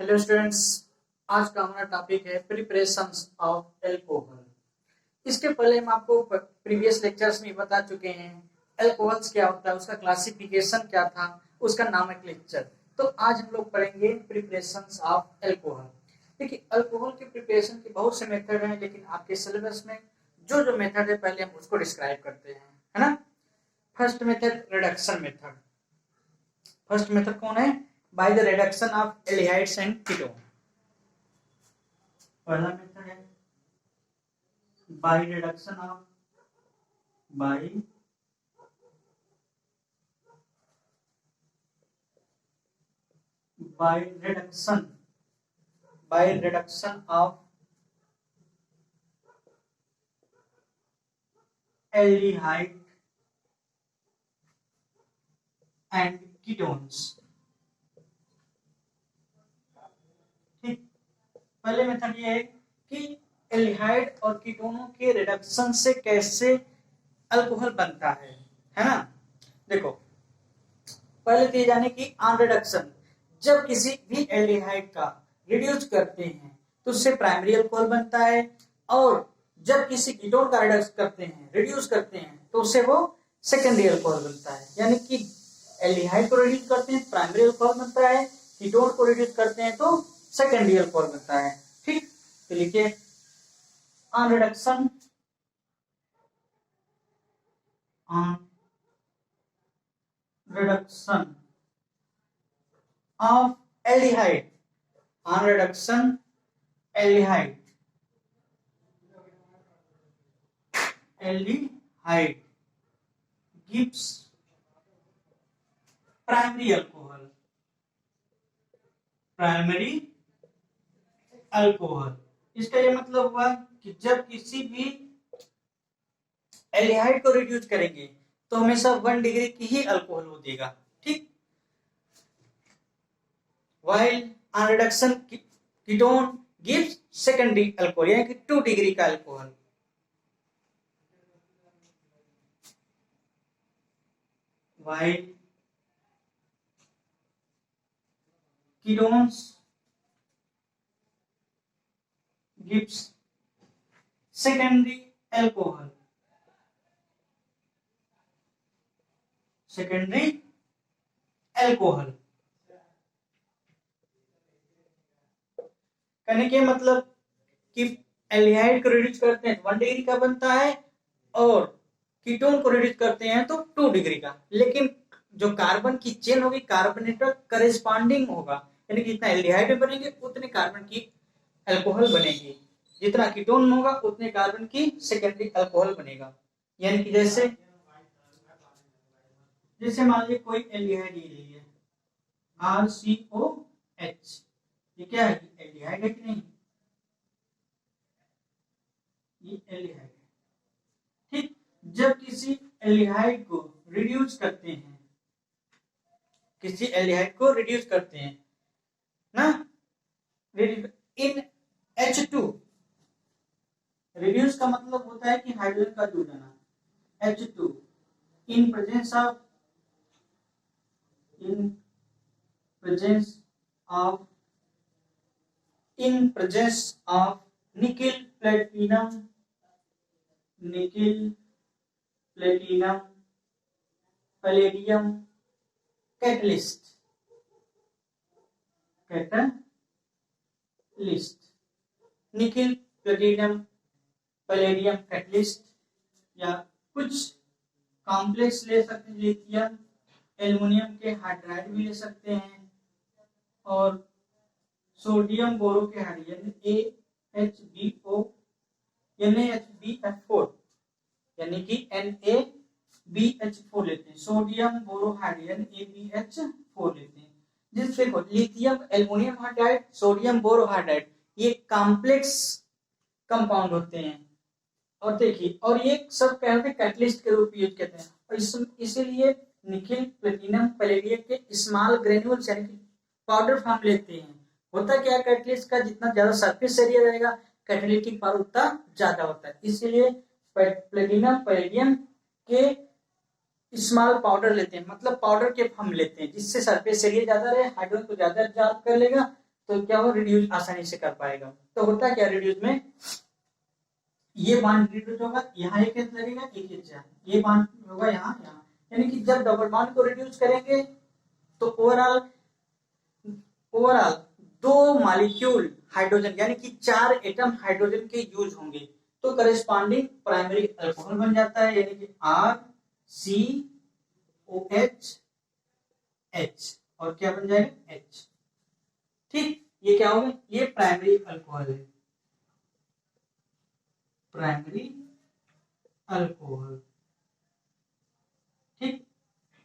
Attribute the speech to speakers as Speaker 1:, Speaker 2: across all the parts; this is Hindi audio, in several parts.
Speaker 1: हेलो स्टूडेंट्स, आज का हमारा टॉपिक है प्रिपरेशंस ऑफ अल्कोहल। इसके पहले हम आपको प्रीवियस लेक्चर्स में बता चुके हैं अल्कोहल्स क्या होता है, उसका क्लासिफिकेशन क्या था, उसका नॉमेनक्लेचर। तो आज हम लोग पढ़ेंगे प्रिपरेशंस ऑफ अल्कोहल। देखिए, अल्कोहल के प्रिपरेशन के बहुत से मेथड हैं, लेकिन आपके सिलेबस में जो जो मेथड है पहले हम उसको डिस्क्राइब करते हैं, है ना। First method reduction method. First method कौन है? By the reduction of aldehydes and ketone. पहला मेथड है by reduction of bye reduction of aldehyde and ketones. ठीक, पहले मेथड ये है कि एल्डिहाइड और कीटोनों के रिडक्शन से कैसे अल्कोहल बनता है ना। देखो, पहले दिए जाने की ऑन रिडक्शन, जब किसी भी एल्डिहाइड का रिड्यूस करते हैं तो उससे प्राइमरी अल्कोहल बनता है, और जब किसी कीटोन का रिड्यूस करते हैं तो उससे वो सेकेंडरी अल्कोहल बनता है। यानी कि एल्डिहाइड को रिड्यूस करते हैं प्राइमरी अल्कोहल बनता है, कीटोन को रिड्यूस करते हैं तो सेकेंडरी अल्कोहल बनता है। ठीक, तो लिखिए on reduction of aldehyde, on reduction aldehyde gives primary alcohol। इसका ये मतलब हुआ कि जब किसी भी एल्डिहाइड को रिड्यूस करेंगे तो हमेशा 1 डिग्री की ही अल्कोहल वो देगा। ठीक, while on reduction ketone gives secondary alcohol, यानी कि 2 डिग्री का alcohol. while ketones gives secondary alcohol, कहने के मतलब कि एल्डिहाइड को रिड्यूस करते हैं तो 1 डिग्री का बनता है, और कीटोन को रिड्यूस करते हैं तो 2 डिग्री का। लेकिन जो कार्बन की चेन होगी कार्बोनेटेड करेस्पॉन्डिंग होगा, यानी कि जितना एल्डिहाइड में बनेंगे उतने कार्बन की अल्कोहल बनेगी, जितना कीटोन होगा उतने कार्बन की सेकेंडरी अल्कोहल बनेगा। यानी कि जैसे मान लीजिए कोई एल्डिहाइड ले लीजिए RCOH, ये क्या है? एल्डिहाइड है कि नहीं? ये एल्डिहाइड है। ठीक, जब किसी एल्डिहाइड को रिड्यूस करते हैं, ना, इन H2, रिड्यूस का मतलब होता है कि हाइड्रोजन का जुड़ जाना। H2 in presence of nickel platinum palladium catalyst nickel platinum palladium catalyst, या कुछ कॉम्प्लेक्स ले सकते हैं, लिथियम एल्युमिनियम के हाइड्राइड भी ले सकते हैं, और सोडियम बोरो के हाइड्रोजन NaHBF4 यानी कि NaBH4 लेते हैं, सोडियम बोरो हाइड्रोजन AbH4 लेते हैं। जिससे देखो, लिथियम एल्युमिनियम हाइड्राइड, सोडियम बोरो हाइड्राइड, ये कॉम्प्लेक्स कंपाउंड होते हैं। और देखिए, और ये सब कहते हैं कैटलिस्ट के रूप में यूज करते हैं, और इसीलिए निकेल प्लेटिनम पैलेडियम के स्मॉल ग्रेन्यूल्स यानी कि पाउडर फॉर्म लेते हैं। होता क्या है, कैटलिस्ट का जितना ज्यादा सरफेस एरिया रहेगा कैटालिटिक पावर उतना ज्यादा होता है, इसीलिए प्लेटिनम पैलेडियम के स्मॉल पाउडर लेते हैं, मतलब पाउडर के फॉर्म लेते हैं, जिससे सरफेस एरिया ज्यादा रहे, हाइड्रोजन को ज्यादा एब्जॉर्ब कर लेगा तो क्या हो, रिड्यूस आसानी से कर पाएगा। तो होता क्या रिड्यूस में, ये बांड रिड्यूस होगा, यहाँ एक एच लगेगा, एक एच यहाँ, ये बांड होगा यहाँ यहाँ, यानी कि जब डबल बांड को रिड्यूस करेंगे तो ओवरऑल ओवरऑल दो मॉलिक्यूल हाइड्रोजन यानी कि 4 एटम हाइड्रोजन के यूज होंगे, तो करेस्पॉन्डिंग प्राइमरी अल्कोहल बन जाता है, यानी कि R C O H H, और क्या बन जाएगा एच। ठीक, ये क्या होगा, ये प्राइमरी अल्कोहल है, प्राइमरी अल्कोहल। ठीक,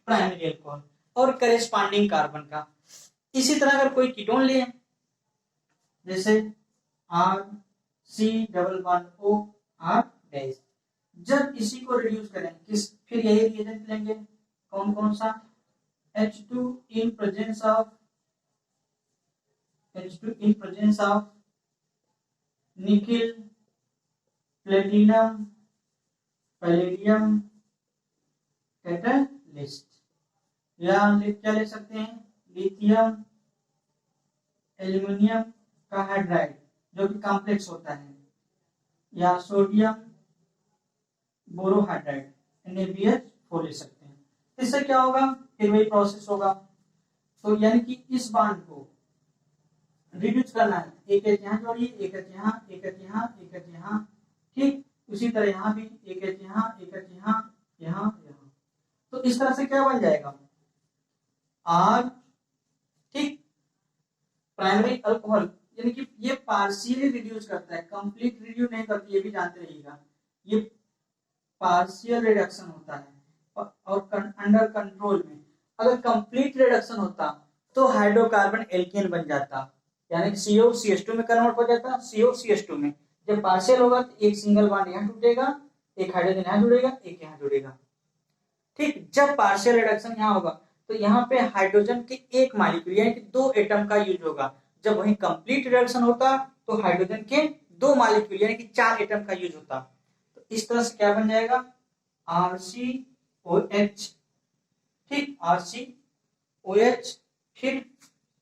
Speaker 1: प्राइमरी अल्कोहल और करेस्पॉन्डिंग कार्बन का। इसी तरह अगर कोई कीटोन ले, जैसे R C double bond O R dash, जब इसी को रिड्यूस करें किस, फिर यही रिएजेंट लेंगे, कौन कौन सा, H2 in presence of nickel, platinum, palladium, catalyst, या क्या ले सकते हैं, लिथियम, एल्युमिनियम का हाइड्राइड जो कि कॉम्प्लेक्स होता है, या सोडियम बोरोहाइड्राइड NaBH4 ले सकते हैं। इससे क्या होगा, फिर वही प्रोसेस होगा। तो यानी कि इस बांड को रिड्यूस करना है, एक एच यहाँ जोड़िए, एक एच यहाँ, एक एच यहाँ, एक एच यहाँ। ठीक, उसी तरह यहाँ भी एक एच यहाँ, एक एच यहाँ, यहाँ यहाँ। तो इस तरह से क्या बन जाएगा, आर। ठीक, प्राइमरी अल्कोहल, यानी कि ये पार्शियली रिड्यूस करता है, कंप्लीट रिड्यूस नहीं करती, ये भी जानते रहिएगा, ये पार्शियल रिडक्शन होता है और अंडर कंट्रोल में। अगर कंप्लीट रिडक्शन होता तो हाइड्रोकार्बन एल्केन बन जाता, यानी कि COCH2 में कन्वर्ट हो जाता, COCH2 में। जब पार्शियल होगा तो एक सिंगल बॉन्ड यहाँ टूटेगा, एक हाइड्रोजन यहाँ जुड़ेगा, एक यहाँ जुड़ेगा। ठीक, जब पार्शियल रिडक्शन यहाँ होगा तो यहाँ पे हाइड्रोजन के एक मॉलिक्यूल यानी कि 2 एटम का यूज होगा। जब वही कंप्लीट रिडक्शन होता तो हाइड्रोजन के 2 मॉलिक्यूल यानी कि 4 एटम का यूज होता। तो इस तरह से क्या बन जाएगा, RCOH। ठीक, RCOH, फिर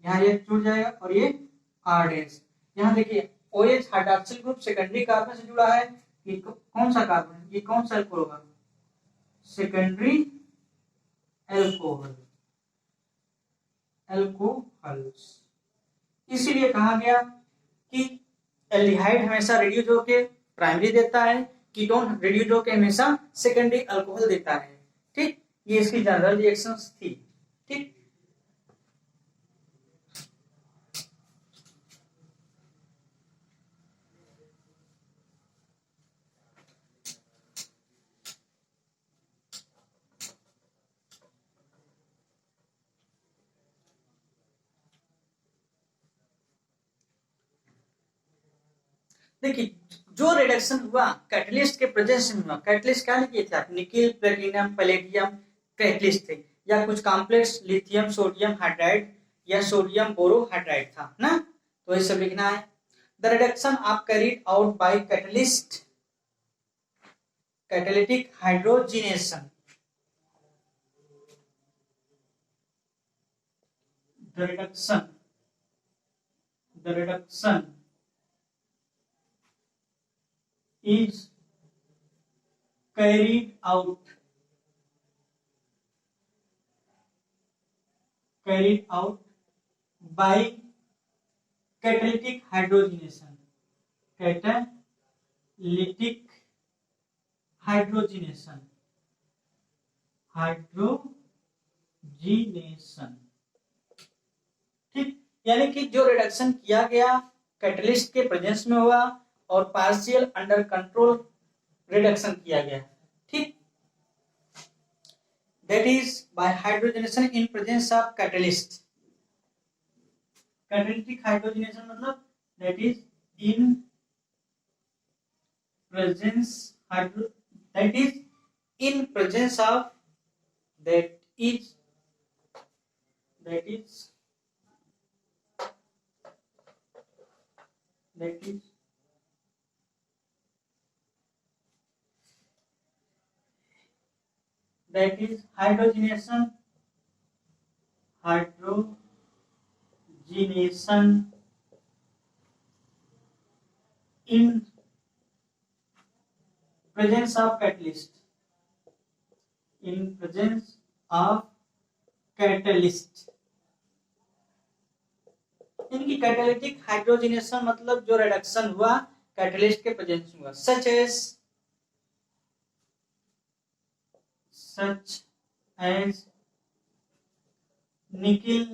Speaker 1: यहाँ ये जुड़ जाएगा और ये R डैश। यहाँ देखिए OH hydroxyl group secondary carbon से जुड़ा है, ये कौन सा कार्बन है, ये कौन सा अल्कोहल होगा, सेकेंडरी अल्कोहल, अल्कोहल्स। इसीलिए कहा गया कि एल्डिहाइड हमेशा रिड्यूस होके प्राइमरी देता है, कीटोन रिड्यूस होके हमेशा सेकेंडरी अल्कोहल देता है। ठीक, ये इसकी जनरल रिएक्शंस थी। ठीक, देखिए जो रिडक्शन हुआ कैटलिस्ट के प्रेजेंस में हुआ, कैटलिस्ट क्या लिखे थे आप, निकिल, प्लेटिनम, पैलेडियम कैटलिस्ट थे, या कुछ कॉम्प्लेक्स लिथियम सोडियम हाइड्राइड या सोडियम बोरोहाइड्राइड था ना, तो ये सब लिखना है। The reduction of carried out by catalyst, catalytic hydrogenation, the reduction is carried out by catalytic hydrogenation, catalytic hydrogenation, ठीक, यानी कि जो रिडक्शन किया गया कैटलिस्ट के प्रेजेंस में हुआ और पार्शियल अंडर कंट्रोल रिडक्शन किया गया। ठीक, that is by hydrogenation in presence of catalyst. Catalytic hydrogenation मतलब that is in presence that is in presence of that is that is hydrogenation in presence of catalyst, in presence of catalyst, इनकी कैटालिटिक हाइड्रोजनेशन मतलब जो रिडक्शन हुआ कैटलिस्ट के प्रेजेंस में हुआ, such as nickel,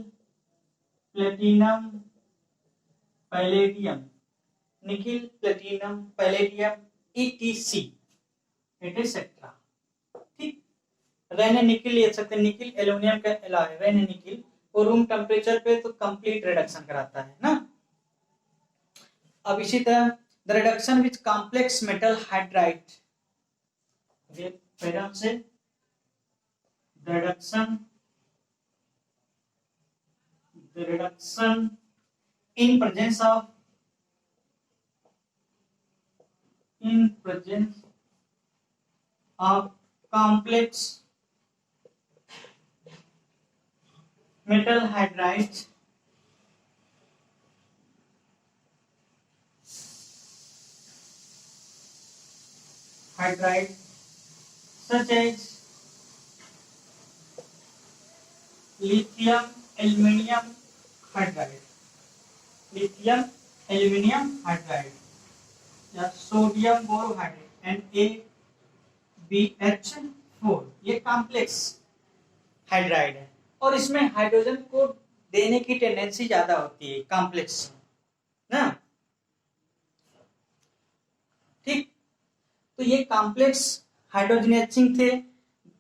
Speaker 1: platinum, palladium, nickel, platinum, palladium, ETC etcetera. ठीक, रेने निकिल ले सकते हैं, निकिल एल्यूमिनियम का एलॉय रेने निकिल, और रूम टेम्परेचर पे तो कंप्लीट रिडक्शन कराता है ना। अब इसी तरह the reduction with complex metal hydride, paragraph से the reduction in presence of complex metal hydrides such as lithium aluminium hydride, lithium aluminium hydride या सोडियम बोरोहाइड्रेट NaBH4, ये कॉम्प्लेक्स हाइड्राइड है और इसमें हाइड्रोजन को देने की टेंडेंसी ज्यादा होती है कॉम्प्लेक्स ना। ठीक, तो ये कॉम्प्लेक्स हाइड्रोजनेसिंग थे,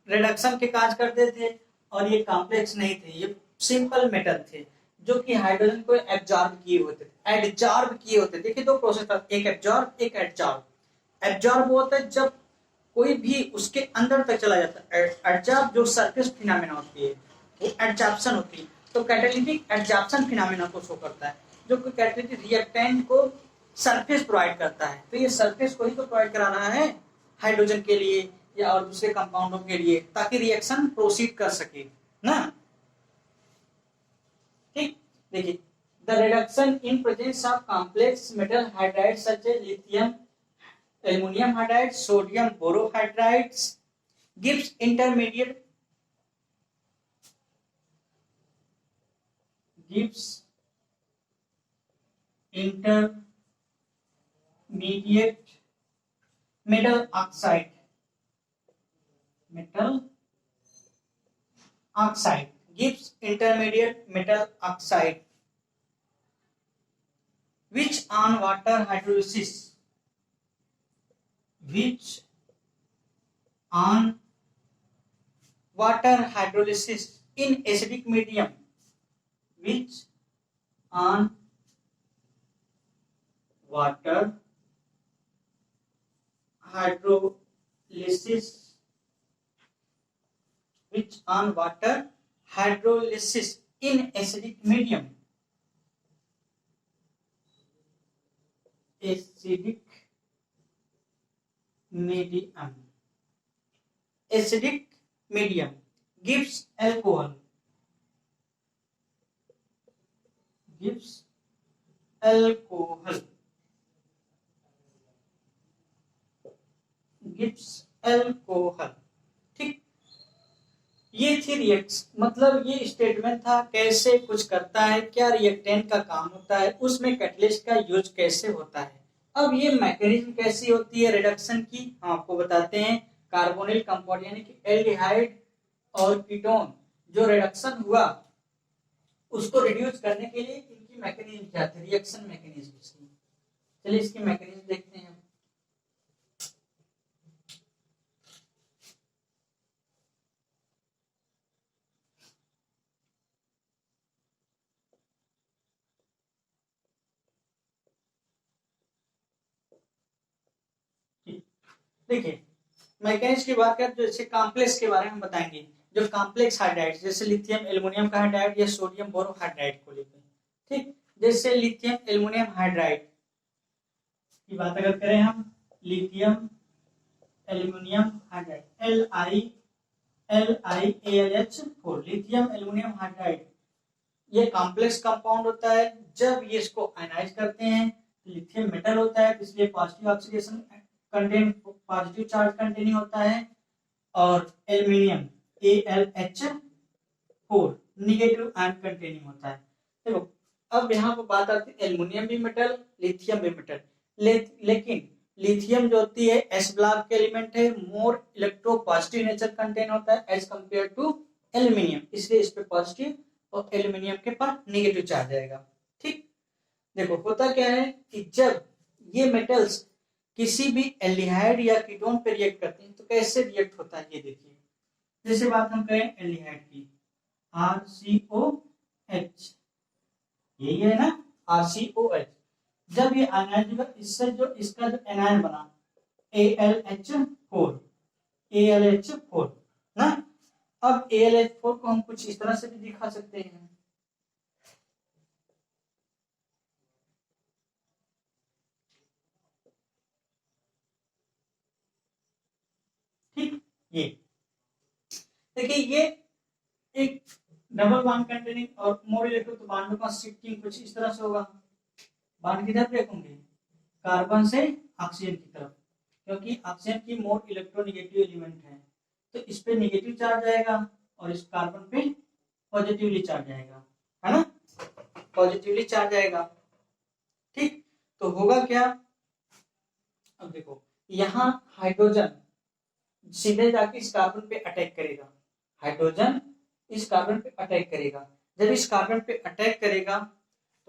Speaker 1: रिडक्शन के काज करते थे, और ये कॉम्प्लेक्स नहीं थे, ये सिंपल मेटल थे जो कि हाइड्रोजन को एब्जॉर्ब किए होते थे। देखिए दो प्रोसेस था, एक एब्जॉर्ब एक एडजॉर्ब। एब्जॉर्ब होता है जब कोई भी उसके अंदर तक चला जाता है, एडजॉर्ब जो सरफेस फिनोमेना होती है वो एडजॉर्प्शन होती है, तो कैटालिटिक एडजॉर्प्शन फिनोमेना को शो करता है जो कि कैटालिटिक रिएक्टेंट को सरफेस प्रोवाइड करता है। तो ये सरफेस को ही तो प्रोवाइड करा रहा है हाइड्रोजन के लिए या और दूसरे कंपाउंडों के लिए, ताकि रिएक्शन प्रोसीड कर सके ना। ठीक, देखिए the reduction in presence of complex metal hydride such as lithium aluminium hydride, sodium borohydrides gives intermediate metal oxide gives intermediate metal oxide which on water hydrolysis in acidic medium in acidic medium gives alcohol ठीक, ये थी रिएक्शन, मतलब ये स्टेटमेंट था कैसे कुछ करता है, क्या रिएक्टेंट का काम होता है, उसमें कैटलिस्ट का यूज कैसे होता है। अब ये मैकेनिज्म कैसी होती है रिडक्शन की, हम आपको बताते हैं। कार्बोनिल कंपाउंड यानी कि एल्डिहाइड और कीटोन जो रिडक्शन हुआ उसको रिड्यूस करने के लिए इनकी मैकेनिज्म क्या थी, रिएक्शन मैकेनिज्म इसकी। चलिए इसकी मैकेनिज्म देखते हैं। देखिए मैकेनिज्म की बात करें तो जैसे कॉम्प्लेक्स के बारे में बताएंगे, जो कॉम्प्लेक्स हाइड्राइड जैसे लिथियम एल्युमिनियम का हाइड्राइड या सोडियम बोरोहाइड्राइड को लेकर। ठीक, जैसे लिथियम एल्युमिनियम हाइड्राइड की बात अगर करें हम, lithium aluminium hydride LiAlH4 lithium aluminium hydride, ये कॉम्प्लेक्स कंपाउंड होता है। जब ये इसको आयनाइज करते हैं लिथियम मेटल होता है, इसलिए positive oxidation contain positive charge containing होता है, और aluminium AlH4 negative ion containing होता है। देखो अब यहाँ पर बात आती है एल्यूमिनियम भी मेटल, लिथियम भी मेटल, लेकिन लिथियम जो होती है एस ब्लॉक के एलिमेंट है, मोर इलेक्ट्रो पॉजिटिव नेचर कंटेन होता है एज कंपेयर टू एल्यूमिनियम, इसलिए इस पे पॉजिटिव और एल्यूमिनियम के पास नेगेटिव चार्ज आएगा। ठीक, देखो होता क्या है कि जब ये मेटल्स किसी भी एल्डिहाइड या कीटोन पे रिएक्ट करते हैं तो कैसे रिएक्ट होता है ये देखिए। जैसे बात हम करें एल्डिहाइड की, RCOH, यही है ना RCOH, जब ये आयनाइज इससे जो इसका जो एनायन बना AlH4 ना, अब AlH4 को हम कुछ इस तरह से भी दिखा सकते हैं, ठीक, ये देखिए ये एक डबल बॉन्ड कंटेनिंग और मोर इलेक्ट्रो, तो बॉन्ड का शिफ्टिंग कुछ इस तरह से होगा, बॉन्ड किधर ब्रेक होंगे, कार्बन से ऑक्सीजन की तरफ, क्योंकि ऑक्सीजन की मोर इलेक्ट्रोनेगेटिव एलिमेंट है, तो इस पे नेगेटिव चार्ज आएगा और इस कार्बन पे पॉजिटिवली चार्ज आएगा, है ना, पॉजिटिवली चार्ज आएगा। ठीक, तो होगा क्या, अब देखो यहाँ हाइड्रोजन सीधे जाके इस कार्बन पे अटैक करेगा, हाइड्रोजन इस कार्बन पे अटैक करेगा, जब इस कार्बन पे अटैक करेगा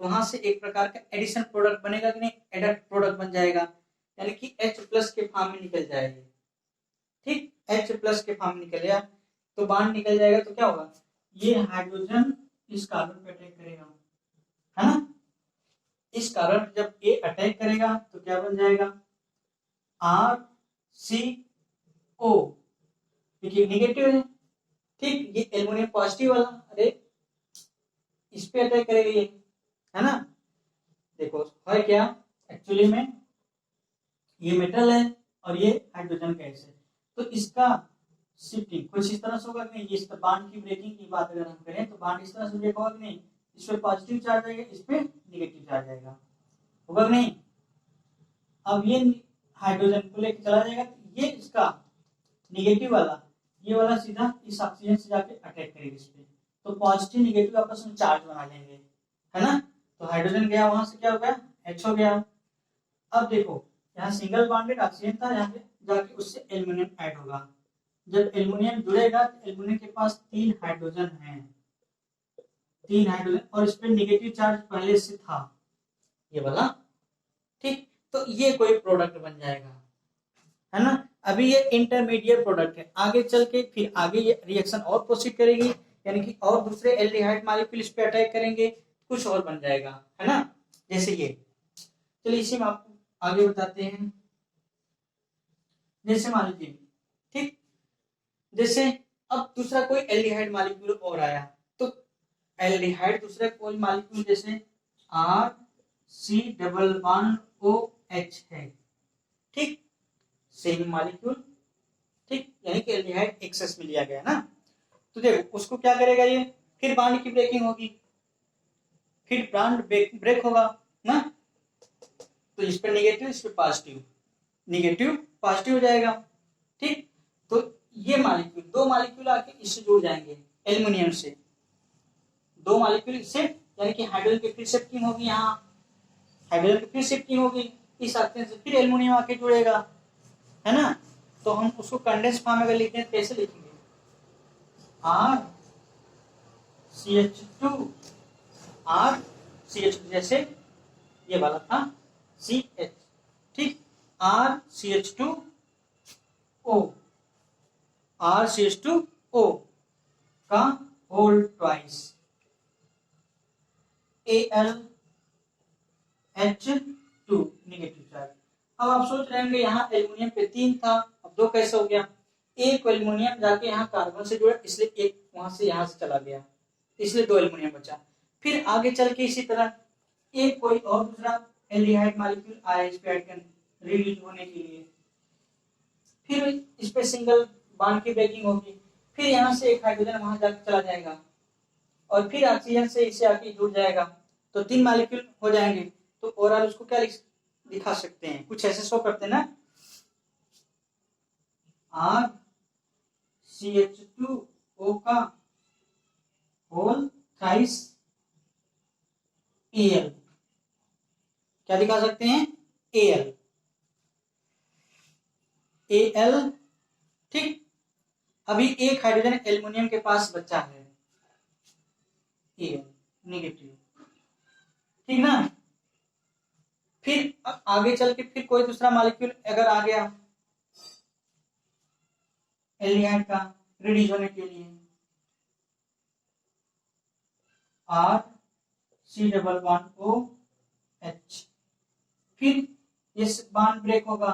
Speaker 1: तो वहां से एक प्रकार का एडिशन प्रोडक्ट बनेगा कि नहीं, एडक्ट प्रोडक्ट बन जाएगा, यानी कि H+ के फॉर्म में निकल जाएगी। ठीक, H+ के फॉर्म में निकल गया तो बॉन्ड निकल जाएगा, तो क्या होगा, ये हाइड्रोजन इस कार्बन पे अटैक करेगा, है ना, इस कार्बन पे जब ये अटैक करेगा तो क्या बन जाएगा, RCO, देखिए निगेटिव है, ठीक, ये एल्युमिनियम पॉजिटिव वाला, अरे इस पे अटैक करेगा ये, है ना, देखो है क्या, एक्चुअली में ये मेटल है और ये हाइड्रोजन गैस है, तो इसका शिफ्टिंग कुछ इस तरह से होगा कि नहीं, इस बॉन्ड की ब्रेकिंग की बात अगर हम करें तो बॉन्ड इस तरह से ब्रेक होगा कि नहीं, इस पे पॉजिटिव चार्ज आएगा, इस पे निगेटिव चार्ज आएगा, होगा कि नहीं, अब ये हाइड्रोजन को लेकर चला जाएगा तो ये इसका निगेटिव वाला, ये वाला सीधा इस ऑक्सीजन से जाके अटैक करेगा इस पे, तो पॉजिटिव निगेटिव आपस में चार्ज बना लेंगे, है ना, तो हाइड्रोजन गया वहां से क्या हो गया, H हो गया। अब देखो यहाँ सिंगल बॉन्डेड ऑक्सीजन था, यहाँ पे जाके उससे एल्युमिनियम ऐड होगा, जब एल्युमिनियम जुड़ेगा तो एल्युमिनियम के पास 3 हाइड्रोजन हैं, 3 हाइड्रोजन, और इस पे नेगेटिव चार्ज पहले से था ये वाला, ठीक, तो ये कोई प्रोडक्ट बन जाएगा, है ना, अभी ये इंटरमीडिएट प्रोडक्ट है, आगे चल के फिर आगे ये रिएक्शन और प्रोसीड करेगी, यानी कि और दूसरे एल्डिहाइड मॉलिक्यूल इस पे अटैक करेंगे, कुछ और बन जाएगा, है ना, जैसे ये, चलिए इसी में आपको आगे बताते हैं, जैसे मान लीजिए, ठीक, जैसे अब दूसरा कोई एल्डिहाइड मॉलिक्यूल और आया, तो एल्डिहाइड दूसरा कोई मॉलिक्यूल जैसे RC≡OH है, ठीक, सेम मॉलिक्यूल, ठीक, यानी कि एल्डिहाइड एक्सेस में लिया गया ना, तो देखो उसको क्या करेगा ये, फिर बॉन्ड की ब्रेकिंग होगी, फिर बॉन्ड ब्रेक होगा ना, तो इस पे नेगेटिव, इस पे पॉजिटिव, नेगेटिव पॉजिटिव हो जाएगा, ठीक, तो ये मॉलिक्यूल, 2 मॉलिक्यूल आके इससे जुड़ जाएंगे एल्युमिनियम से, 2 मॉलिक्यूल इससे, यानी कि हाइड्रोजन की फिर शिफ्टिंग होगी, यहाँ हाइड्रोजन की फिर शिफ्टिंग होगी इस ऑक्सीजन से, फिर एल्युमिनियम आके जुड़ेगा, है ना, तो हम उसको कंडेंस फॉर्म में अगर लिखते हैं कैसे लिखेंगे, RCH2 जैसे ये वाला था CH, ठीक, RCH2O का whole twice AlH2 negative charge. अब आप सोच रहे होंगे यहाँ एल्युमिनियम पे 3 था, अब 2 कैसे हो गया, एक एल्युमिनियम जाके यहाँ कार्बन से जुड़ा, इसलिए एक वहां से यहाँ से चला गया, इसलिए 2 एल्युमिनियम बचा, फिर आगे चल के इसी तरह एक कोई और दूसरा एल्डिहाइड मॉलिक्यूल आया इस पे ऐड करने रिलीज होने के लिए, फिर इस पे सिंगल बॉन्ड की ब्रेकिंग होगी, फिर यहाँ से एक हाइड्रोजन वहां जाके चला जाएगा और फिर ऑक्सीजन से इसे आके जुड़ जाएगा, तो 3 मॉलिक्यूल हो जाएंगे, तो ओवरऑल उसको क्या दिखा सकते हैं, कुछ ऐसे शो करते हैं ना, RCH2O का होल थ्राइस Al, क्या दिखा सकते हैं, Al, ठीक। अभी एक हाइड्रोजन एल्युमिनियम के पास बचा है, Al नेगेटिव, ठीक ना। फिर आगे चल के फिर कोई दूसरा मॉलिक्यूल अगर आ गया एल्डिहाइड का रिड्यूस होने के लिए, RC≡OH, फिर ये बॉन्ड ब्रेक होगा,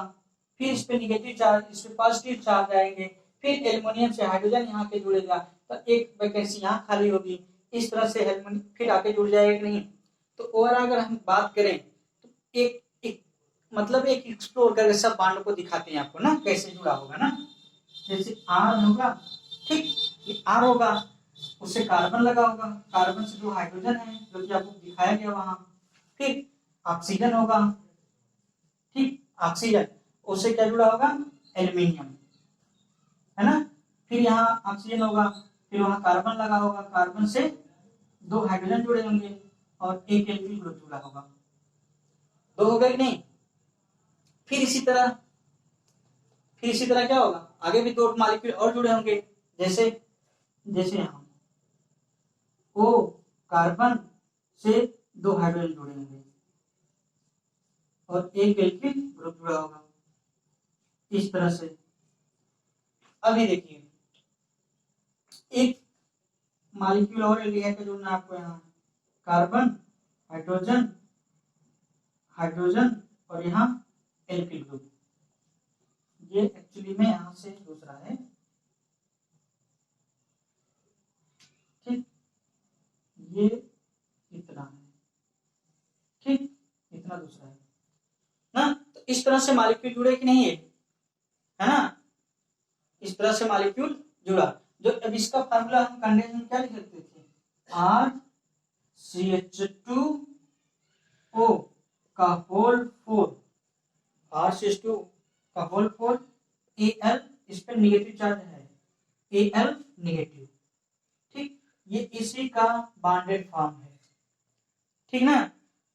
Speaker 1: फिर इस पे निगेटिव चार्ज, इस पे पॉजिटिव चार्ज आएंगे, फिर एल्युमिनियम से हाइड्रोजन यहाँ के जुड़ेगा तो एक वैकेंसी यहाँ खाली होगी, इस तरह से एल्युमिनियम फिर आके जुड़ जाएगा कि नहीं। तो और अगर हम बात करें तो एक मतलब एक एक्सप्लोर करके सब बॉन्ड को दिखाते हैं आपको ना, कैसे जुड़ा होगा ना। जैसे R होगा, ठीक, ये R होगा, उससे कार्बन लगा होगा, कार्बन से जो हाइड्रोजन है जो कि आपको दिखाया गया वहां, फिर ऑक्सीजन होगा, ठीक, ऑक्सीजन, उससे क्या जुड़ा होगा, एल्युमिनियम, है ना। फिर यहाँ ऑक्सीजन होगा, फिर वहां कार्बन लगा होगा, कार्बन से दो हाइड्रोजन जुड़े होंगे और एक एल्किल ग्रुप जुड़ा होगा, दो हो गए कि नहीं। फिर इसी तरह क्या होगा, आगे भी दो मॉलिक्यूल और जुड़े होंगे, जैसे यहाँ O कार्बन से दो हाइड्रोजन जुड़े होंगे और एक एल्किल ग्रुप जुड़ा होगा, इस तरह से। अभी देखिए एक मॉलिक्यूल और एल्डिहाइड का जोड़ना आपको, यहाँ कार्बन, हाइड्रोजन और यहाँ एल्किल ग्रुप, ये एक्चुअली में यहां से दूसरा है, ठीक, ये इतना है, ठीक, इतना दूसरा है ना। तो इस तरह से मॉलिक्यूल जुड़े कि नहीं है ना, इस तरह से मॉलिक्यूल जुड़ा। जो अब इसका फार्मूला हम कंडेंसेशन क्या लिख सकते थे, RCH2O का होल 4, RCH2 का होल 4, Al, इस पर निगेटिव चार्ज है, Al नेगेटिव, ठीक, ये इसी का बॉन्डेड फॉर्म है, ठीक ना।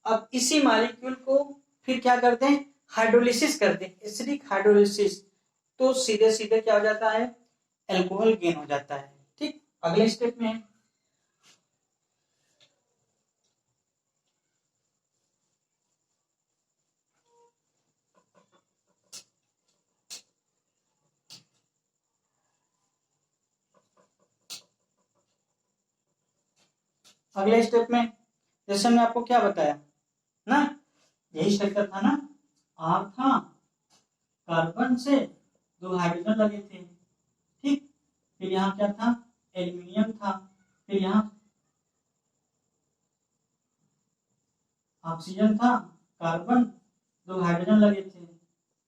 Speaker 1: अब इसी मॉलिक्यूल को फिर क्या करते हैं, हाइड्रोलिसिस करते हैं, एसिडिक हाइड्रोलिसिस, तो सीधे सीधे क्या हो जाता है, अल्कोहल गेन हो जाता है, ठीक। अगले स्टेप में जैसे मैं आपको क्या बताया ना, यही स्ट्रक्चर था ना, R था, कार्बन से दो हाइड्रोजन लगे थे, ठीक, फिर यहाँ क्या था, एल्यूमिनियम था, फिर यहाँ ऑक्सीजन था, कार्बन, दो हाइड्रोजन लगे थे,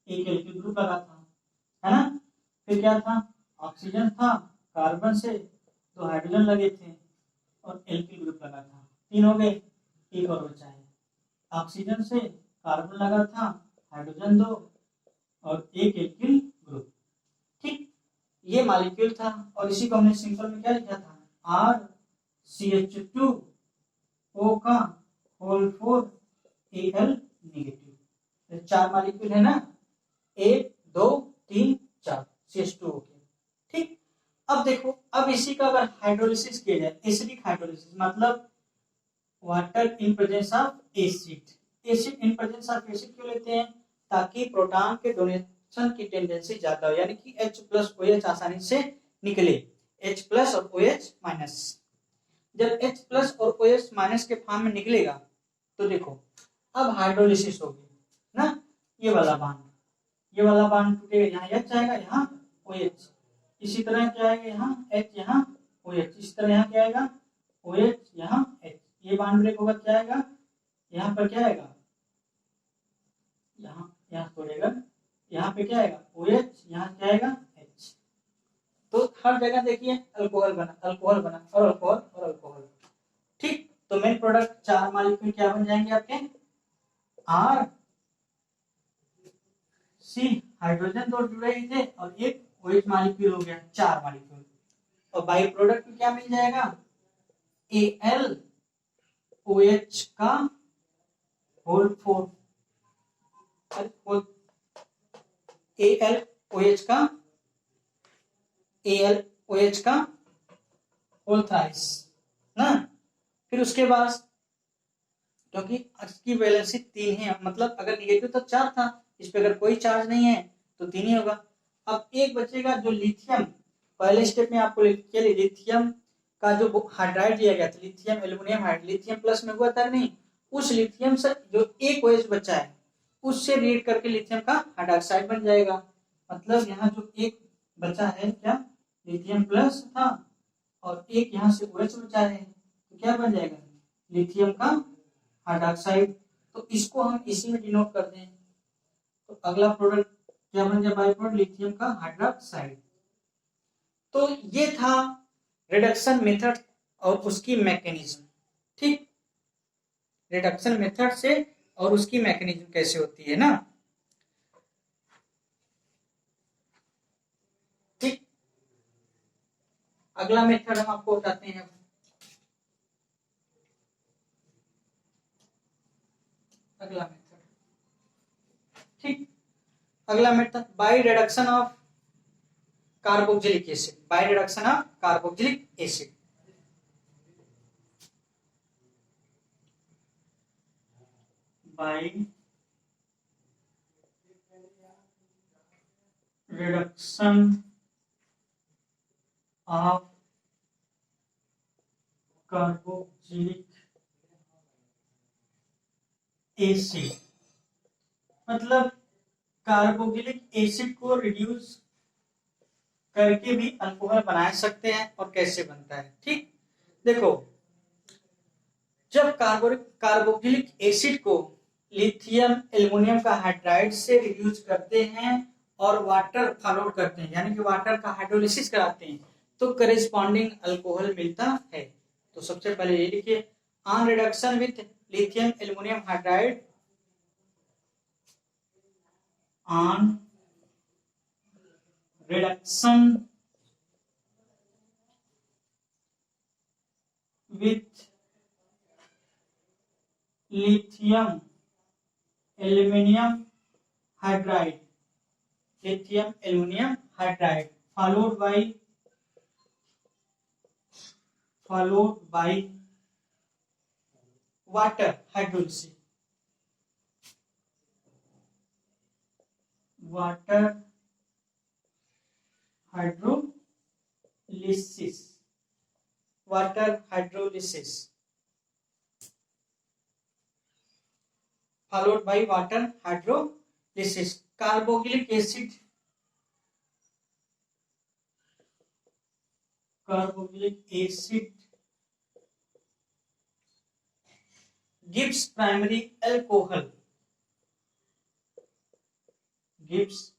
Speaker 1: एक एल्किल ग्रुप लगा था, है ना। फिर क्या था, ऑक्सीजन था, कार्बन से दो हाइड्रोजन लगे थे और एल्किल ग्रुप लगा था, तीन हो गए, एक और बचा है, ऑक्सीजन से कार्बन लगा था, हाइड्रोजन दो और एक एल्किल ग्रुप, ठीक, ये मॉलिक्यूल था। और इसी को हमने सिंपल में क्या लिखा था, RCH2O का होल 4, Al नेगेटिव, चार मॉलिक्यूल है ना, 1 2 3 4 CH2O के, ठीक। अब देखो, अब इसी का अगर हाइड्रोलिसिस किया जाए, एसिडिक हाइड्रोलिसिस मतलब water in presence of acid, acid in presence of acid क्यों लेते हैं, ताकि प्रोटॉन के डोनेशन की टेंडेंसी ज्यादा हो, यानी कि H प्लस OH आसानी से निकले, H प्लस और OH माइनस। जब H प्लस और OH माइनस के फॉर्म में निकलेगा तो देखो अब हाइड्रोलिसिस होगी ना, ये वाला बांड टूटेगा, यहाँ H आएगा, यहाँ OH, इसी तरह क्या आएगा, यहाँ H, यहाँ OH, इस तरह यहाँ क्या आएगा, OH, यहाँ H, ये बांड ब्रेक होगा, क्या आएगा, यहाँ पर क्या आएगा, यहाँ तोड़ेगा, यहाँ पे क्या आएगा, OH, यहाँ क्या आएगा, H। तो हर जगह देखिए अल्कोहल बना और अल्कोहल, ठीक। तो मेन प्रोडक्ट चार मॉलिक्यूल क्या बन जाएंगे आपके, R सी हाइड्रोजन तो जुड़े ही थे और एक OH मॉलिक्यूल हो गया, 4 मॉलिक्यूल। और बाई प्रोडक्ट में क्या मिल जाएगा, AlOH का होल 4, AlOH का होल थ्राइस ना। फिर उसके बाद क्योंकि इसकी वैलेंसी 3 है, मतलब अगर निगेटिव तो 4 था, इस पे अगर कोई चार्ज नहीं है तो 3 ही होगा। अब एक बचेगा जो लिथियम, पहले स्टेप में आपको लिथियम का जो हाइड्राइड दिया गया था, lithium aluminium hydride, lithium plus में हुआ था नहीं, उस लिथियम से जो एक OH बचा है उससे रिएक्ट करके लिथियम का हाइड्रोक्साइड बन जाएगा। मतलब यहाँ जो एक बचा है क्या, लिथियम प्लस था और एक यहाँ से OH बचा है, तो क्या बन जाएगा, लिथियम का हाइड्रोक्साइड। तो इसको हम इसी में डिनोट कर दें, तो अगला प्रोडक्ट क्या बन जाए, बाई प्रोडक्ट लिथियम का हाइड्रोक्साइड। तो ये था रिडक्शन मेथड और उसकी मैकेनिज्म। ठीक, रिडक्शन मेथड से और उसकी मैकेनिज्म कैसे होती है ना। ठीक, अगला मेथड हम आपको बताते हैं। अगला मेथड, ठीक, अगला method by reduction of carboxylic acid, bye reduction of carboxylic acid. Bye reduction of carboxylic acid, मतलब कार्बोक्सिलिक एसिड को रिड्यूस करके भी अल्कोहल बना सकते हैं। और कैसे बनता है, ठीक, देखो, जब कार्बोक्सिलिक एसिड को लिथियम एल्युमिनियम का हाइड्राइड से रिड्यूस करते हैं और वाटर फॉलो करते हैं, यानी कि वाटर का हाइड्रोलिसिस कराते हैं, तो करेस्पॉन्डिंग अल्कोहल मिलता है। तो सबसे पहले ये लिखिए, on reduction with lithium aluminium hydride, on reduction with lithium aluminum hydride, lithium aluminum hydride followed by water hydrolysis, water hydrolysis, water hydrolysis followed by water hydrolysis. Carboxylic acid, carboxylic acid gives primary alcohol, gives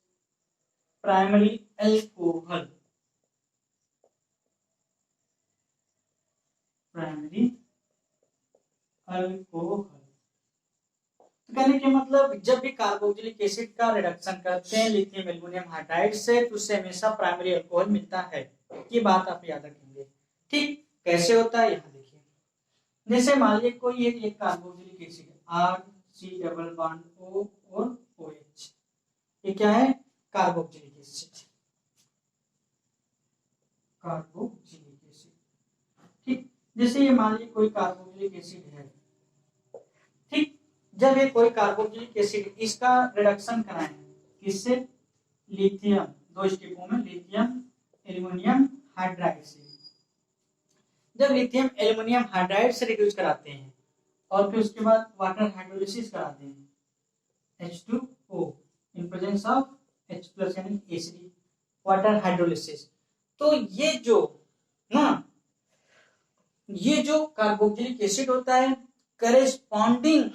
Speaker 1: primary alcohol, primary alcohol. तो कहने के मतलब जब भी कार्बोक्सिलिक एसिड का रिडक्शन करते हैं लिथियम एल्युमिनियम हाइड्राइड से, तो उससे हमेशा प्राइमरी अल्कोहल मिलता है। ये बात आप याद रखेंगे। ठीक, कैसे होता है यहाँ देखिए, जैसे मान लीजिए कोई एक carboxylic acid RC double bond O और OH, ये क्या है, कार्बोक्सिलिक एसिड, कार्बोक्सिलिक एसिड। ठीक, जैसे ये मान लीजिए कोई कार्बोक्सिलिक एसिड है, ठीक, जब ये कोई कार्बोक्सिलिक एसिड, इसका रिडक्शन कराएं किससे, लिथियम, 2 स्टेपों में, लिथियम एल्युमिनियम हाइड्राइड से। जब लिथियम एल्युमिनियम हाइड्राइड से रिड्यूस कराते हैं और फिर उसके बाद वाटर हाइड्रोलिसिस कराते हैं, H2O in presence of H+ यानी एसिड, वाटर हाइड्रोलिसिस, तो ये जो ना, ये जो कार्बोक्सिलिक एसिड होता है करेस्पॉन्डिंग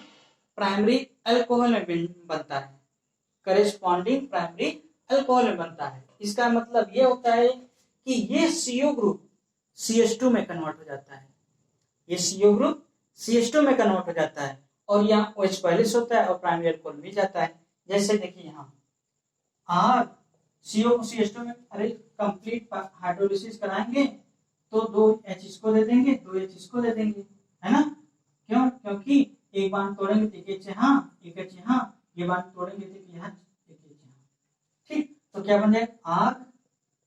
Speaker 1: प्राइमरी अल्कोहल में बनता है, करेस्पॉन्डिंग प्राइमरी अल्कोहल में बनता है। इसका मतलब ये होता है कि ये CO ग्रुप CH2 में कन्वर्ट हो जाता है, ये CO ग्रुप CH2 में कन्वर्ट हो जाता है और यहाँ OH पहले से होता है और प्राइमरी अल्कोहल मिल जाता है। जैसे देखिए यहाँ आर CO को CH2 में अरे कंप्लीट हाइड्रोलिसिस कराएंगे तो 2H इसको दे देंगे, 2H इसको दे देंगे, है ना। क्यों? क्योंकि एक बांध तोड़ेंगे तो एक H यहाँ, एक H यहाँ, ये बांध तोड़ेंगे तो यहाँ एक H यहाँ। ठीक, तो क्या बन जाएगा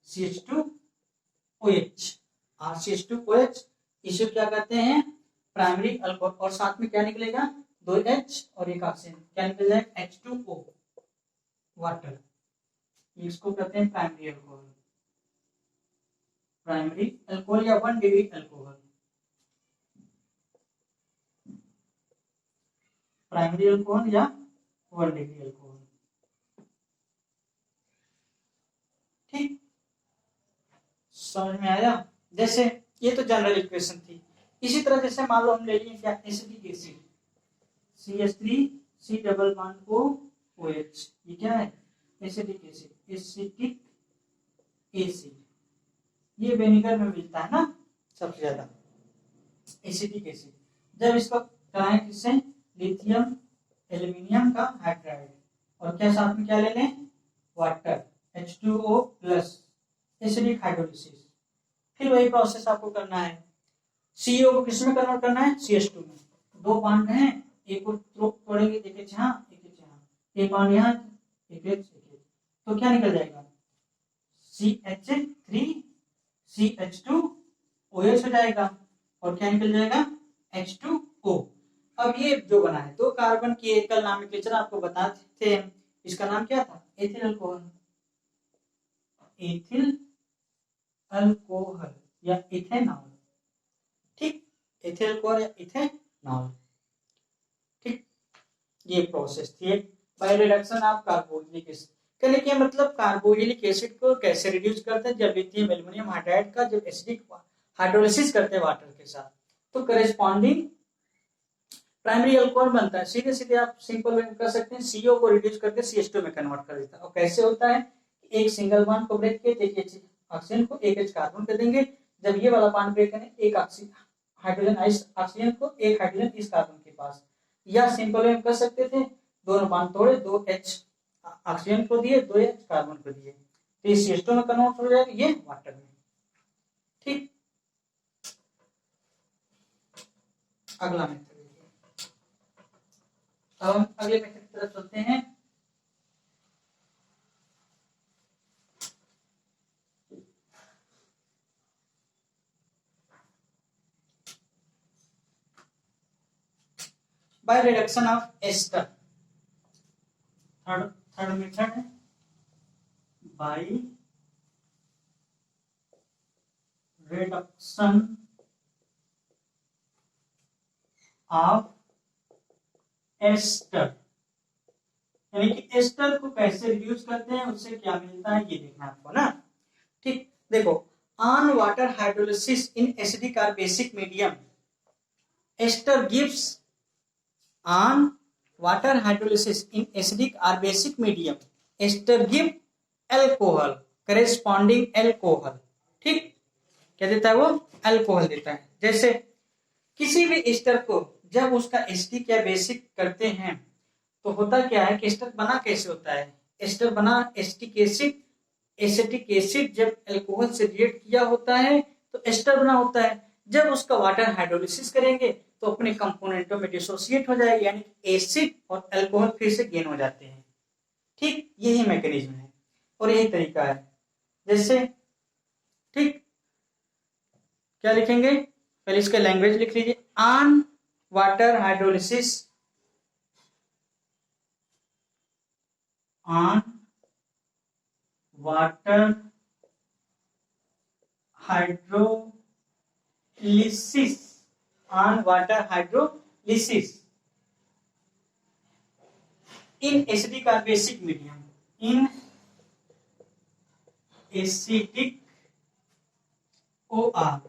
Speaker 1: RCH2OH। RCH2OH इसे क्या कहते हैं प्राइमरी अल्कोहल, और साथ में क्या निकलेगा 2H और एक ऑक्सीजन, क्या निकल जाएगा H2O वाटर। इसको कहते हैं प्राइमरी अल्कोहल, प्राइमरी अल्कोहल या 1 डिग्री अल्कोहल, प्राइमरी अल्कोहल या 1 डिग्री अल्कोहल। ठीक, समझ में आया। जैसे ये तो जनरल इक्वेशन थी। इसी तरह जैसे मान लो हम ले लिए क्या acetic acid CH3C double bond को OH, ये क्या है एसिटिक एसिड, एसिटिक एसिड, ये विनेगर में मिलता है ना सबसे ज्यादा एसिटिक एसिड। जब इसको कराएं किससे लिथियम एल्यूमिनियम का हाइड्राइड, और क्या साथ में क्या ले लें water H2O plus acidic hydrolysis. फिर वही प्रोसेस आपको करना है, CO को किस में कन्वर्ट करना है CH2 में। दो बॉन्ड हैं, एक को तोड़ेंगे एक H यहाँ एक H यहाँ, एक बॉन्ड यहाँ एक H, तो क्या निकल जाएगा CH3CH2OH हो जाएगा, और क्या निकल जाएगा H2O। अब ये जो बना है दो कार्बन की एकल नॉमेनक्लेचर आपको बताते थे, इसका नाम क्या था एथिल अल्कोहल, एथिल अल्कोहल या इथेनॉल। ठीक, एथिल अल्कोहल या इथेनॉल। ठीक, ये प्रोसेस थी bye reduction of carboxylic acid. कहने के मतलब कार्बोक्सिलिक एसिड को कैसे रिड्यूस करते हैं, जब लिथियम एल्यूमिनियम हाइड्राइड का जब एसिडिक हाइड्रोलिसिस करते हैं वाटर के साथ तो करेस्पॉन्डिंग प्राइमरी अल्कोहल बनता है। सीधे सीधे आप सिंपल वे कर सकते हैं, CO को रिड्यूस करके CH2 में कन्वर्ट कर देता है। और कैसे होता है, एक सिंगल बॉन्ड को ब्रेक किए एक H ऑक्सीजन को एक H कार्बन कर देंगे, जब ये वाला बॉन्ड ब्रेक करें एक हाइड्रोजन इस ऑक्सीजन को एक हाइड्रोजन इस कार्बन के पास, या सिंपल वे कर सकते थे दोनों बॉन्ड तोड़े 2H ऑक्सीजन को दिए 2H कार्बन को दिए, तो ये CH2 में कन्वर्ट हो जाएगा, ये वाटर में। ठीक, अगला मेथड, अब हम अगले मेथड की तरफ चलते हैं। By reduction of ester, third method है बाय रिडक्शन ऑफ एस्टर, यानी कि एस्टर को कैसे रिड्यूस करते हैं, उससे क्या मिलता है ये देखना आपको ना। ठीक, देखो on water hydrolysis in acidic और basic medium ester gives on water hydrolysis in acidic or basic medium ester give alcohol corresponding alcohol। ठीक, क्या देता है वो अल्कोहल देता है। जैसे किसी भी एस्टर को जब उसका एसिडिक या बेसिक करते हैं तो होता क्या है कि एस्टर बना कैसे होता है, एस्टर बना एसिटिक एसिड जब अल्कोहल से रिएक्ट किया होता है तो एस्टर बना होता है। जब उसका वाटर हाइड्रोलिसिस करेंगे तो अपने कंपोनेंटों में डिसोसिएट हो जाएगा, यानी एसिड और अल्कोहल फिर से गेन हो जाते हैं। ठीक, यही मैकेनिज्म है और यही तरीका है। जैसे ठीक, क्या लिखेंगे पहले इसका लैंग्वेज लिख लीजिए, on water hydrolysis, on water hydrolysis, on water hydrolysis in acidic or basic medium, in acidic or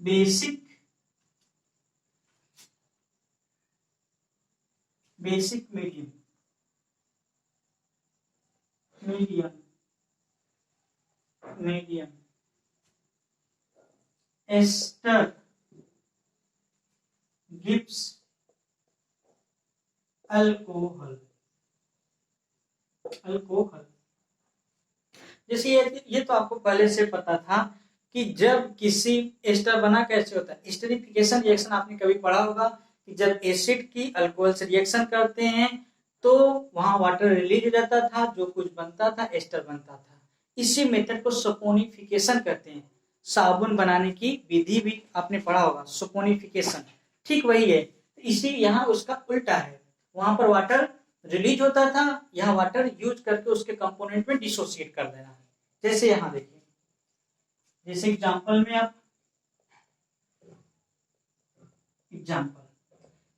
Speaker 1: basic medium ester gives alcohol alcohol. जैसे ये तो आपको पहले से पता था कि जब किसी एस्टर बना कैसे होता है, एस्टरिफिकेशन रिएक्शन आपने कभी पढ़ा होगा कि जब एसिड की अल्कोहल से रिएक्शन करते हैं तो वहां वाटर रिलीज हो जाता था, जो कुछ बनता था एस्टर बनता था। इसी मेथड को सपोनिफिकेशन कहते हैं। साबुन बनाने की विधि भी आपने पढ़ा होगा, सपोनिफिकेशन, ठीक वही है। इसी यहाँ उसका उल्टा है, वहां पर वाटर रिलीज होता था, यहाँ वाटर यूज करके उसके कंपोनेंट में डिसोसिएट कर देना है। जैसे यहाँ देखिए, जैसे एग्जांपल में आप एग्जांपल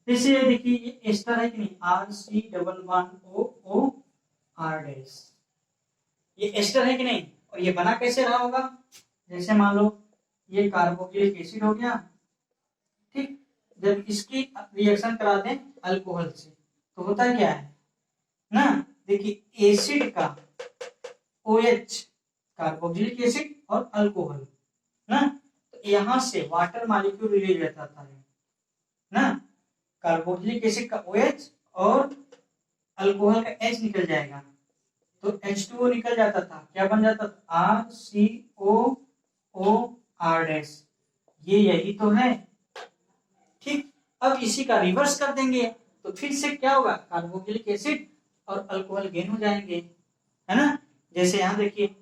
Speaker 1: जैसे देखिए ये एस्टर है कि नहीं, RC11O ये एस्टर है कि नहीं, और ये बना कैसे रहा होगा, जैसे मान लो ये कार्बोक्सिलिक एसिड हो गया, ठीक। जब इसकी रिएक्शन करा दें अल्कोहल से तो होता क्या है ना, देखिए एसिड का OH कार्बोक्सिलिक एसिड और अल्कोहल ना, तो यहां से वाटर मॉलिक्यूल रिलीज रहता था ना, कार्बोक्सिलिक एसिड का OH और अल्कोहल का H निकल जाएगा तो H2O निकल जाता था, क्या बन जाता था RCOOR। ये यही तो है, ठीक। अब इसी का रिवर्स कर देंगे तो फिर से क्या होगा, कार्बोक्सिलिक एसिड और अल्कोहल गेन हो जाएंगे, है ना। जैसे यहां देखिए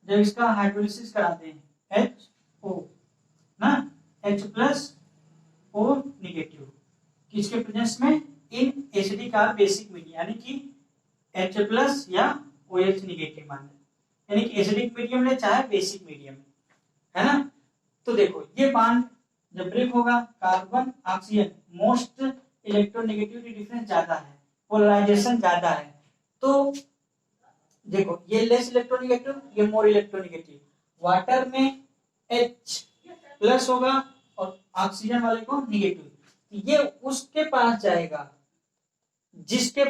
Speaker 1: जब इसका हाइड्रोलिसिस कराते हैं HO ना, H+O नेगेटिव, किसके प्रेजेंस में, in acidic or basic medium, यानी कि H+ या OH नेगेटिव मान, यानी कि एसिडिक मीडियम ले चाहे बेसिक मीडियम, है ना। तो देखो ये बॉन्ड जब ब्रेक होगा, carbon oxygen most electronegativity difference ज्यादा है, पोलराइजेशन ज्यादा है, तो देखो ये लेस इलेक्ट्रोनेगेटिव, ये मोर इलेक्ट्रोनेगेटिव, वाटर में H+ होगा और ऑक्सीजन वाले को नेगेटिव, ये उसके पास जाएगा जिसके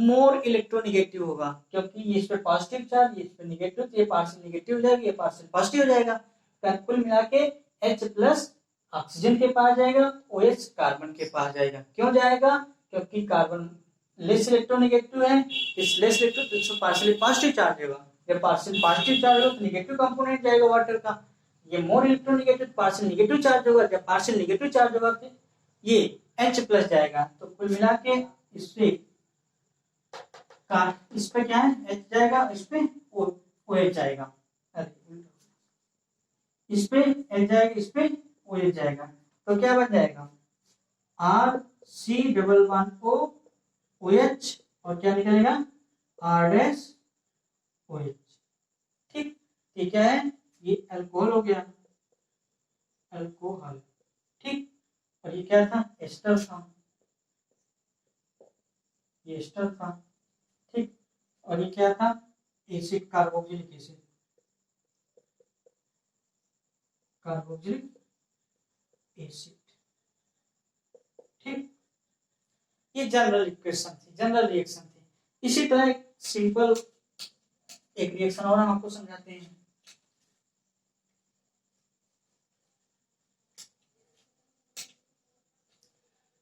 Speaker 1: मोर इलेक्ट्रोनेगेटिव होगा, क्योंकि ये इस पे पॉजिटिव चार्ज, ये इस पे नेगेटिव, तो ये पार्शियल नेगेटिव हो जाएगा, ये पार्शियल पॉजिटिव हो जाएगा, तो कुल मिला के H+ ऑक्सीजन के पास जाएगा, OH कार्बन के पास जाएगा। क्यों जाएगा, क्योंकि कार्बन लेस इलेक्ट्रोनेगेटिव है, इस लेस इलेक्ट्रो तो इसमें पार्शियली पॉजिटिव चार्ज होगा, जब पार्शियल पॉजिटिव चार्ज होगा तो नेगेटिव कंपोनेंट जाएगा वाटर का, ये more electronegative partial negative charge होगा, जब पार्शियल नेगेटिव चार्ज होगा तो ये H+ जाएगा, तो कुल मिला के इस पे क्या है, H जाएगा, इस पे OH जाएगा, इस पे H जाएगा, इस पे OH जाएगा, तो क्या बन जाएगा RC11OOH और क्या निकलेगा R-OH, ठीक। ये क्या है, ये अल्कोहल हो गया, अल्कोहल, ठीक। और ये क्या था, एस्टर था, ये एस्टर था, ठीक। और ये क्या था, acid, carboxylic acid, carboxylic acid, ठीक। ये जनरल इक्वेशन थी, जनरल रिएक्शन थी। इसी तरह एक सिंपल एक रिएक्शन और हम आपको समझाते हैं।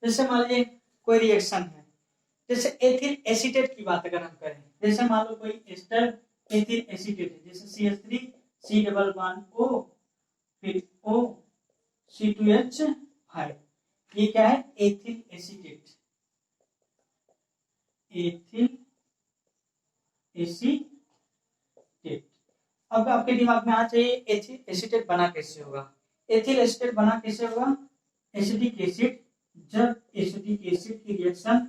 Speaker 1: जैसे मान लीजिए कोई रिएक्शन है, जैसे एथिल एसीटेट की बात अगर हम करें, जैसे मान लो कोई एस्टर एथिल एसीटेट है, जैसे CH3 C double bond O फिर O C2H5, ये क्या है, एथिल एसीटेट, एथिल एसीटेट। अब आपके दिमाग में आना चाहिए एथिल एसीटेट बना कैसे होगा, एथिल एसीटेट बना कैसे होगा, एसिडिक एसिड, जब एसिडिक एसिड की रिएक्शन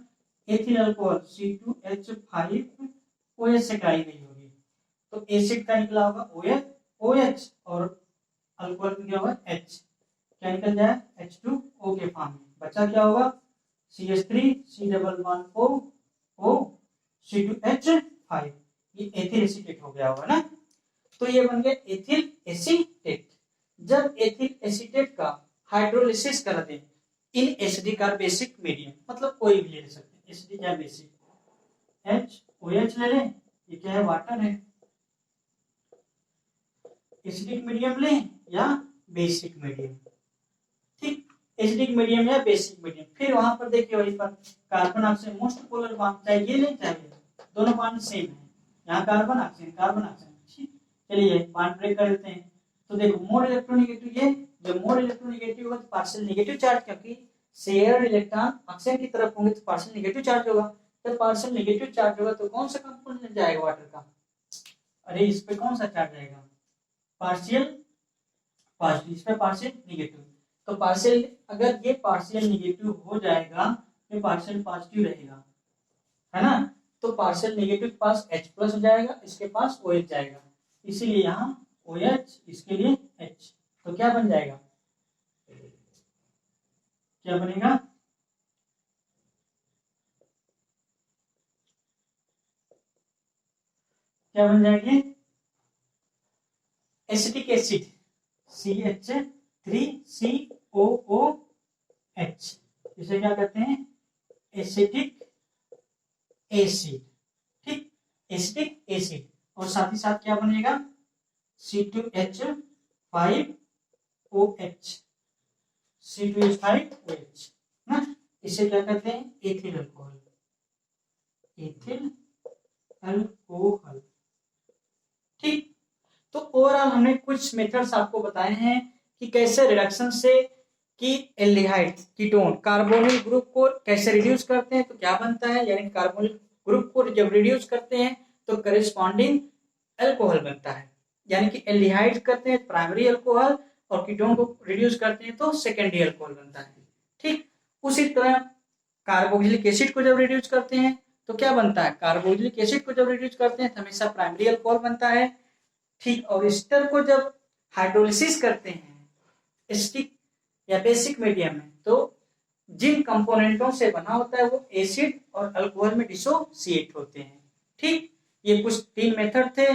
Speaker 1: एथिल अल्कोहल C2H5OH से कराई गई होगी तो एसिड का निकला होगा OH और अल्कोहल में क्या होगा H, क्या निकल जाए H2O के फॉर्म में, बचा क्या होगा CH3 C double bond O C2H5, ये एथिल एसीटेट हो गया होगा ना। तो ये बन गया एथिल एसीटेट। जब एथिल एसीटेट का हाइड्रोलिसिस कर दें इन एसिडिक और बेसिक मीडियम, मतलब कोई भी ले सकते हैं, एसिडिक या बेसिक, HOH ले लें, ये क्या है, वाटर है, एसिडिक मीडियम लें या बेसिक मीडियम, ठीक। एसिडिक मीडियम या बेसिक मीडियम, फिर वहां पर देखिए वहीं पर carbon oxygen most polar bond, चाहे ये लें चाहे दोनों बॉन्ड सेम है, यहाँ कार्बन ऑक्सीजन कार्बन ऑक्सीजन। ठीक, चलिए बॉन्ड ब्रेक कर देते हैं। तो देखो मोर इलेक्ट्रोनेगेटिव, ये जब मोर इलेक्ट्रोनेगेटिव होगा तो पार्शियल नेगेटिव चार्ज, क्योंकि शेयर इलेक्ट्रॉन ऑक्सीजन की तरफ होंगे तो पार्शियल नेगेटिव चार्ज होगा। जब पार्शियल नेगेटिव चार्ज होगा तो कौन सा कंपोनेंट जाएगा वाटर का? अरे इस पे कौन सा चार्ज आएगा? पार्शियल पॉजिटिव, इस पे पार्शियल नेगेटिव। तो पार्शियल, अगर ये पार्शियल नेगेटिव हो जाएगा ये पार्शियल पॉजिटिव रहेगा, है ना? तो पार्शियल नेगेटिव के पास H प्लस हो जाएगा, इसके पास OH जाएगा, इसीलिए यहाँ OH, इसके लिए H। तो क्या बन जाएगा? क्या बनेगा? क्या बन जाएंगे? एसिटिक एसिड CH3COOH, इसे क्या कहते हैं? Acetic acid. ठीक, एसिटिक एसिड। और साथ ही साथ क्या बनेगा? C2H5OH, C2H5OH ना, इसे क्या कहते हैं? Ethyl alcohol, ethyl alcohol. ठीक, तो ओवरऑल हमने कुछ मेथड्स आपको बताए हैं कि कैसे रिडक्शन से कि एल्डिहाइड कीटोन कार्बोनिल ग्रुप को कैसे रिड्यूस करते हैं तो क्या बनता है, यानी कार्बोनिल ग्रुप को जब रिड्यूस करते हैं तो करेस्पॉन्डिंग अल्कोहल बनता है, यानी कि एल्डिहाइड करते हैं प्राइमरी अल्कोहल और कीटोन को रिड्यूस करते हैं तो सेकेंडरी अल्कोहल बनता है। ठीक, उसी तरह कार्बोक्सिलिक एसिड को जब रिड्यूस करते हैं तो क्या बनता है? कार्बोक्सिलिक एसिड को जब रिड्यूस करते हैं तो हमेशा प्राइमरी अल्कोहल बनता है। ठीक, और एस्टर को जब हाइड्रोलिसिस करते हैं एसिटिक या बेसिक मीडियम में तो जिन कंपोनेंटों से बना होता है वो एसिड और अल्कोहल में डिसोसिएट होते हैं। ठीक, ये कुछ 3 मेथड थे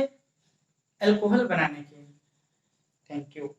Speaker 1: अल्कोहल बनाने के। Thank you.